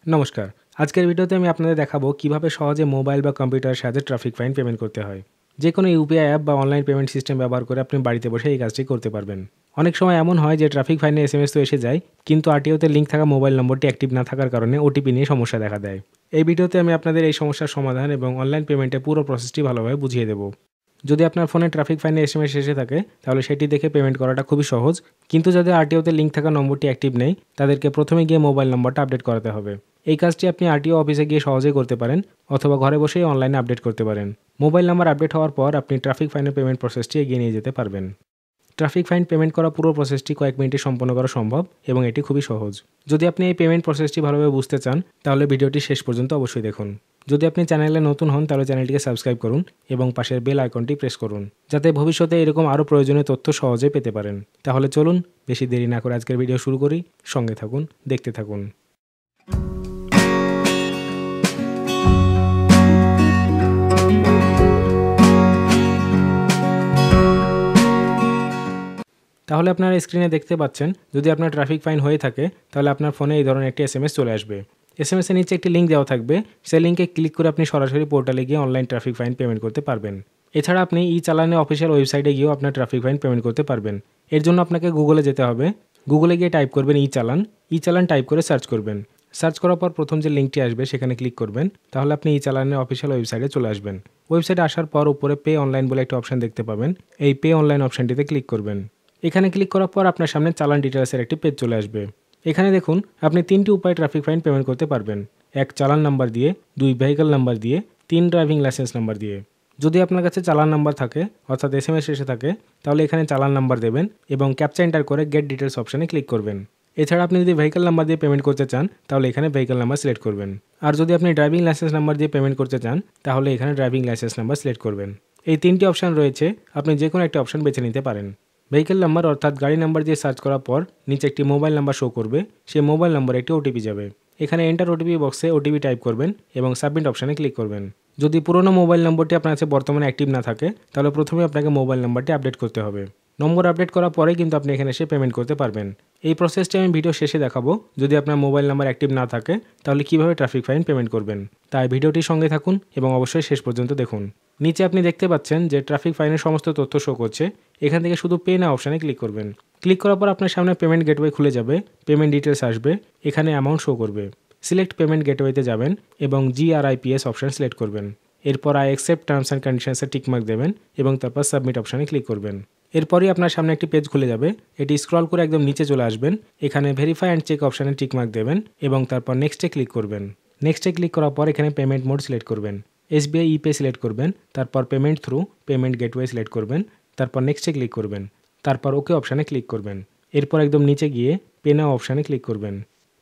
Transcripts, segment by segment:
নমস্কার। আজকের ভিডিওতে আমি আপনাদের দেখাবো কিভাবে সহজে মোবাইল বা কম্পিউটারের সাহায্যে ট্রাফিক ফাইন পেমেন্ট করতে হয়। যেকোনো ইউপিআই অ্যাপ বা অনলাইন পেমেন্ট সিস্টেম ব্যবহার করে আপনি বাড়িতে বসে এই কাজটি করতে পারবেন। অনেক সময় এমন হয় যে ট্রাফিক ফাইনের এসএমএস তো এসে যায়, কিন্তু আরটিওতে লিঙ্ক থাকা মোবাইল নম্বরটি অ্যাক্টিভ না থাকার কারণে ওটিপি নিয়ে সমস্যা দেখা দেয়। এই ভিডিওতে আমি আপনাদের এই সমস্যার সমাধান এবং অনলাইন পেমেন্টের পুরো প্রসেসটি ভালোভাবে বুঝিয়ে দেবো। যদি আপনার ফোনে ট্রাফিক ফাইনের এসএমএস এসে থাকে তাহলে সেটি দেখে পেমেন্ট করাটা খুবই সহজ, কিন্তু যাদের আরটিওতে লিঙ্ক থাকা নম্বরটি অ্যাক্টিভ নেই তাদেরকে প্রথমে গিয়ে মোবাইল নম্বরটা আপডেট করাতে হবে। এই কাজটি আপনি আরটিও অফিসে গিয়ে সহজেই করতে পারেন, অথবা ঘরে বসেই অনলাইনে আপডেট করতে পারেন। মোবাইল নাম্বার আপডেট হওয়ার পর আপনি ট্রাফিক ফাইনের পেমেন্ট প্রসেসটি এগিয়ে নিয়ে যেতে পারবেন। ট্রাফিক ফাইন পেমেন্ট করা পুরো প্রসেসটি কয়েক মিনিটে সম্পন্ন করা সম্ভব এবং এটি খুবই সহজ। যদি আপনি এই পেমেন্ট প্রসেসটি ভালোভাবে বুঝতে চান তাহলে ভিডিওটি শেষ পর্যন্ত অবশ্যই দেখুন। যদি আপনি চ্যানেলে নতুন হন তাহলে চ্যানেলটিকে সাবস্ক্রাইব করুন এবং পাশের বেল আইকনটি প্রেস করুন, যাতে ভবিষ্যতে এরকম আরও প্রয়োজনীয় তথ্য সহজে পেতে পারেন। তাহলে চলুন বেশি দেরি না করে আজকের ভিডিও শুরু করি। সঙ্গে থাকুন, দেখতে থাকুন। তাহলে আপনারা স্ক্রিনে দেখতে পাচ্ছেন, যদি আপনার ট্রাফিক ফাইন হয়ে থাকে তাহলে আপনার ফোনে এই ধরনের একটি এসএমএস চলে আসবে। এসএমএসের নিচে একটি লিঙ্ক দেওয়া থাকবে, সেই লিঙ্কে ক্লিক করে আপনি সরাসরি পোর্টালে গিয়ে অনলাইন ট্রাফিক ফাইন পেমেন্ট করতে পারবেন। এছাড়া আপনি ই চালানে অফিসিয়াল ওয়েবসাইটে গিয়েও আপনার ট্রাফিক ফাইন পেমেন্ট করতে পারবেন। এর জন্য আপনাকে গুগলে যেতে হবে। গুগলে গিয়ে টাইপ করবেন ই চালান টাইপ করে সার্চ করবেন। সার্চ করার পর প্রথম যে লিঙ্কটি আসবে সেখানে ক্লিক করবেন, তাহলে আপনি ই চালানের অফিসিয়াল ওয়েবসাইটে চলে আসবেন। ওয়েবসাইটে আসার পর উপরে পে অনলাইন বলে একটা অপশন দেখতে পাবেন, এই পে অনলাইন অপশনটিতে ক্লিক করবেন। এখানে ক্লিক করার পর আপনার সামনে চালান ডিটেলসের একটি পেজ চলে আসবে। এখানে দেখুন আপনি 3টি উপায়ে ট্রাফিক ফাইন পেমেন্ট করতে পারবেন: 1 চালান নাম্বার দিয়ে, 2 ভেহিকল নাম্বার দিয়ে, 3 ড্রাইভিং লাইসেন্স নাম্বার দিয়ে। যদি আপনার কাছে চালান নাম্বার থাকে অর্থাৎ এসএমএস এসে থাকে তাহলে এখানে চালান নাম্বার দেবেন এবং ক্যাপচা এন্টার করে গেট ডিটেলস অপশনে ক্লিক করবেন। এছাড়া আপনি যদি ভেহিকল নাম্বার দিয়ে পেমেন্ট করতে চান তাহলে এখানে ভেহিকল নাম্বার সিলেক্ট করবেন। আর যদি আপনি ড্রাইভিং লাইসেন্স নাম্বার দিয়ে পেমেন্ট করতে চান তাহলে এখানে ড্রাইভিং লাইসেন্স নাম্বার সিলেক্ট করবেন। এই 3টি অপশন রয়েছে, আপনি যে কোনো একটা অপশন বেছে নিতে পারেন। ভেহিকল নাম্বার অর্থাৎ গাড়ি নাম্বার দিয়ে সার্চ করার পর নিচে একটি মোবাইল নাম্বার শো করবে, সেই মোবাইল নাম্বারে একটি ওটিপি যাবে। এখানে এন্টার ওটিপি বক্সে ওটিপি টাইপ করবেন এবং সাবমিট অপশানে ক্লিক করবেন। যদি পুরনো মোবাইল নম্বরটি আপনার কাছে বর্তমানে অ্যাক্টিভ না থাকে তাহলে প্রথমে আপনাকে মোবাইল নাম্বারটি আপডেট করতে হবে। নম্বর আপডেট করার পরে কিন্তু আপনি এখানে এসে পেমেন্ট করতে পারবেন। এই প্রসেসটি আমি ভিডিও শেষে দেখাবো। যদি আপনার মোবাইল নাম্বার অ্যাক্টিভ না থাকে তাহলে কিভাবে ট্রাফিক ফাইন পেমেন্ট করবেন, তাই ভিডিওটির সঙ্গে থাকুন এবং অবশ্যই শেষ পর্যন্ত দেখুন। নিচে আপনি দেখতে পাচ্ছেন যে ট্রাফিক ফাইনের সমস্ত তথ্য শো করছে। এখান থেকে শুধু পে না অপশানে ক্লিক করবেন। ক্লিক করার পর আপনার সামনে পেমেন্ট গেটওয়ে খুলে যাবে, পেমেন্ট ডিটেলস আসবে, এখানে অ্যামাউন্ট শো করবে। সিলেক্ট পেমেন্ট গেটওয়েতে যাবেন এবং GRIPS অপশান সিলেক্ট করবেন। এরপর আই অ্যাকসেপ্ট টার্মস অ্যান্ড কন্ডিশনসে টিকমার্ক দেবেন এবং তারপর সাবমিট অপশানে ক্লিক করবেন। এরপরই আপনার সামনে একটি পেজ খুলে যাবে, এটি স্ক্রল করে একদম নিচে চলে আসবেন। এখানে ভেরিফাই অ্যান্ড চেক অপশানে টিকমার্ক দেবেন এবং তারপর নেক্সটে ক্লিক করবেন। নেক্সটে ক্লিক করার পর এখানে পেমেন্ট মোড সিলেক্ট করবেন, SBI ইপে সিলেক্ট করবেন, তারপর payment through payment gateway select করবেন, তারপর নেক্সটে ক্লিক করবেন, তারপর ওকে অপশানে ক্লিক করবেন। এরপর একদম নিচে গিয়ে পে নাও অপশানে ক্লিক করবেন।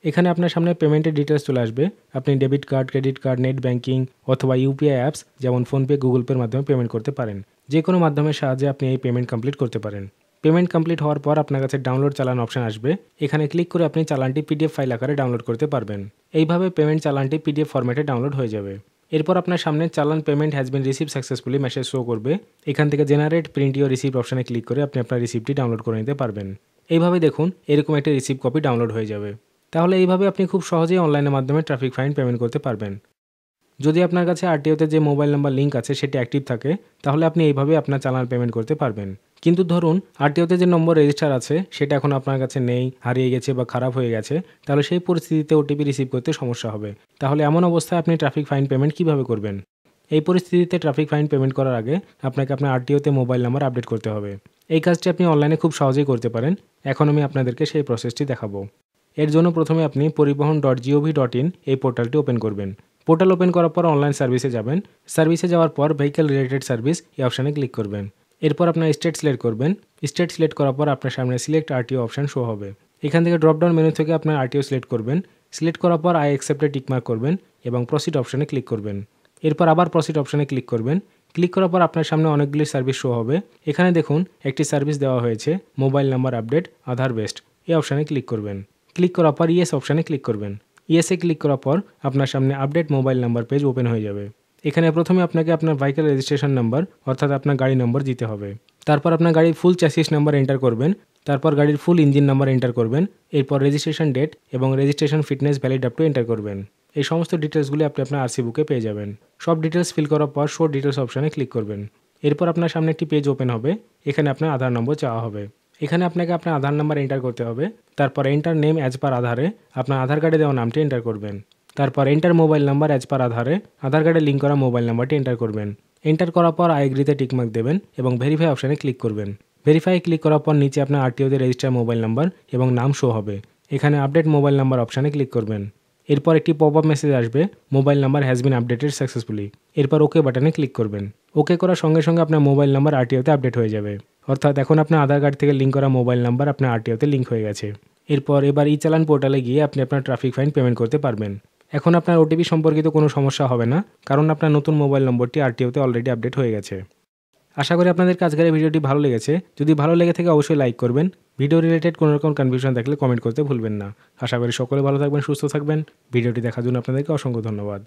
এখানে আপনার সামনে পেমেন্টের ডিটেলস চলে আসবে। আপনি debit card, credit card, net banking অথবা ইউপিআই অ্যাপস যেমন ফোনপে, গুগল পের মাধ্যমে পেমেন্ট করতে পারেন। যে কোনো মাধ্যমের সাহায্যে আপনি এই পেমেন্ট কমপ্লিট করতে পারেন। পেমেন্ট কমপ্লিট হওয়ার পর আপনার কাছে ডাউনলোড চালান অপশান আসবে। এখানে ক্লিক করে আপনি চালানটি PDF ফাইল আকারে ডাউনলোড করতে পারবেন। এইভাবে পেমেন্ট চালানটি PDF ফরম্যাটে ডাউনলোড হয়ে যাবে। এরপর আপনার সামনে চালান payment has been receive successfully message show করবে। এখান থেকে জেনারেট প্রিন্ট ইওর রিসিপ্ট অপশানে ক্লিক করে আপনি আপনার রিসিপ্টটি ডাউনলোড করে নিতে পারবেন। এইভাবে দেখুন এরকম একটা রিসিপ্ট কপি ডাউনলোড হয়ে যাবে। তাহলে এইভাবে আপনি খুব সহজেই অনলাইনের মাধ্যমে ট্রাফিক ফাইন পেমেন্ট করতে পারবেন। যদি আপনার কাছে আরটিওতে যে মোবাইল নাম্বার লিঙ্ক আছে সেটি অ্যাক্টিভ থাকে তাহলে আপনি এইভাবে আপনার চালান পেমেন্ট করতে পারবেন। কিন্তু ধরুন আরটিওতে যে নম্বর রেজিস্টার আছে সেটা এখন আপনার কাছে নেই, হারিয়ে গেছে বা খারাপ হয়ে গেছে, তাহলে সেই পরিস্থিতিতে ওটিপি রিসিভ করতে সমস্যা হবে। তাহলে এমন অবস্থায় আপনি ট্রাফিক ফাইন পেমেন্ট কিভাবে করবেন? এই পরিস্থিতিতে ট্রাফিক ফাইন পেমেন্ট করার আগে আপনাকে আপনার আরটিওতে মোবাইল নাম্বার আপডেট করতে হবে। এই কাজটি আপনি অনলাইনে খুব সহজেই করতে পারেন। এখন আমি আপনাদেরকে সেই প্রসেসটি দেখাবো। এর জন্য প্রথমে আপনি পরিবহন.gov.in এই পোর্টালটি ওপেন করবেন। পোর্টাল ওপেন করার পর অনলাইন সার্ভিসে যাবেন। সার্ভিসে যাওয়ার পর ভেহিকল রিলেটেড সার্ভিস এই অপশানে ক্লিক করবেন। এরপর আপনার স্টেট সিলেক্ট করবেন। স্টেট সিলেক্ট করার পর আপনার সামনে সিলেক্ট আরটিও অপশান শো হবে। এখান থেকে ড্রপডাউন মেনু থেকে আপনার আরটিও সিলেক্ট করবেন। সিলেক্ট করার পর আই অ্যাকসেপ্টে টিকমার্ক করবেন এবং প্রসিড অপশানে ক্লিক করবেন। এরপর আবার প্রসিড অপশানে ক্লিক করবেন। ক্লিক করার পর আপনার সামনে অনেকগুলি সার্ভিস শো হবে। এখানে দেখুন একটি সার্ভিস দেওয়া হয়েছে মোবাইল নাম্বার আপডেট আধার বেস্ট, এই অপশানে ক্লিক করবেন। ক্লিক করার পর ইয়েস অপশানে ক্লিক করবেন। ইয়েসে ক্লিক করার পর আপনার সামনে update mobile number page open হয়ে যাবে। এখানে প্রথমে আপনাকে আপনার ভেহিকল রেজিস্ট্রেশন নাম্বার অর্থাৎ আপনার গাড়ি নম্বর দিতে হবে। তারপর আপনার গাড়ির ফুল চ্যাসিস নাম্বার এন্টার করবেন তারপর গাড়ির ফুল ইঞ্জিন নাম্বার এন্টার করবেন। এরপর রেজিস্ট্রেশন ডেট এবং registration fitness valid up to enter করবেন। এই সমস্ত ডিটেলসগুলি আপনি আপনার আরসি বুকে পেয়ে যাবেন। সব ডিটেলস ফিল করার পর শো ডিটেলস অপশানে ক্লিক করবেন। এরপর আপনার সামনে একটি পেজ ওপেন হবে। এখানে আপনার আধার নম্বর চাওয়া হবে। এখানে আপনাকে আপনার আধার নাম্বার এন্টার করতে হবে। তারপর এন্টার নেম অ্যাজ পার আধারে আপনার আধার কার্ডে দেওয়া নামটি এন্টার করবেন। তারপর enter mobile number as per আধারে আধার কার্ডে লিঙ্ক করা মোবাইল নাম্বারটি এন্টার করবেন। এন্টার করার পর আই এগ্রিতে টিকমার্ক দেবেন এবং ভেরিফাই অপশানে ক্লিক করবেন। ভেরিফাই ক্লিক করার পর নিচে আপনার আরটিওতে রেজিস্টার মোবাইল নাম্বার এবং নাম শো হবে। এখানে আপডেট মোবাইল নাম্বার অপশানে ক্লিক করবেন। এরপর একটি পপ আপ মেসেজ আসবে, mobile number has been updated successfully. এরপর ওকে বাটনে ক্লিক করবেন। ওকে করার সঙ্গে সঙ্গে আপনার মোবাইল নাম্বার আরটিওতে আপডেট হয়ে যাবে। অর্থাৎ এখন আপনার আধার কার্ড থেকে লিঙ্ক করা মোবাইল নাম্বার আপনার আরটিওতে লিঙ্ক হয়ে গেছে। এবার ই চালান পোর্টালে গিয়ে আপনি আপনার ট্রাফিক ফাইন পেমেন্ট করতে পারবেন। এখন আপনার ওটিপি সম্পর্কিত কোনো সমস্যা হবে না, কারণ আপনার নতুন মোবাইল নম্বরটি আরটিওতে অলরেডি আপডেট হয়ে গেছে। আশা করি আপনাদের আজকের এই ভিডিওটি ভালো লেগেছে। যদি ভালো লেগে থাকে অবশ্যই লাইক করবেন। ভিডিও রিলেটেড কোনো রকম কনফিউশন থাকলে কমেন্ট করতে ভুলবেন না। আশা করি সকলে ভালো থাকবেন, সুস্থ থাকবেন। ভিডিওটি দেখার জন্য আপনাদেরকে অসংখ্য ধন্যবাদ।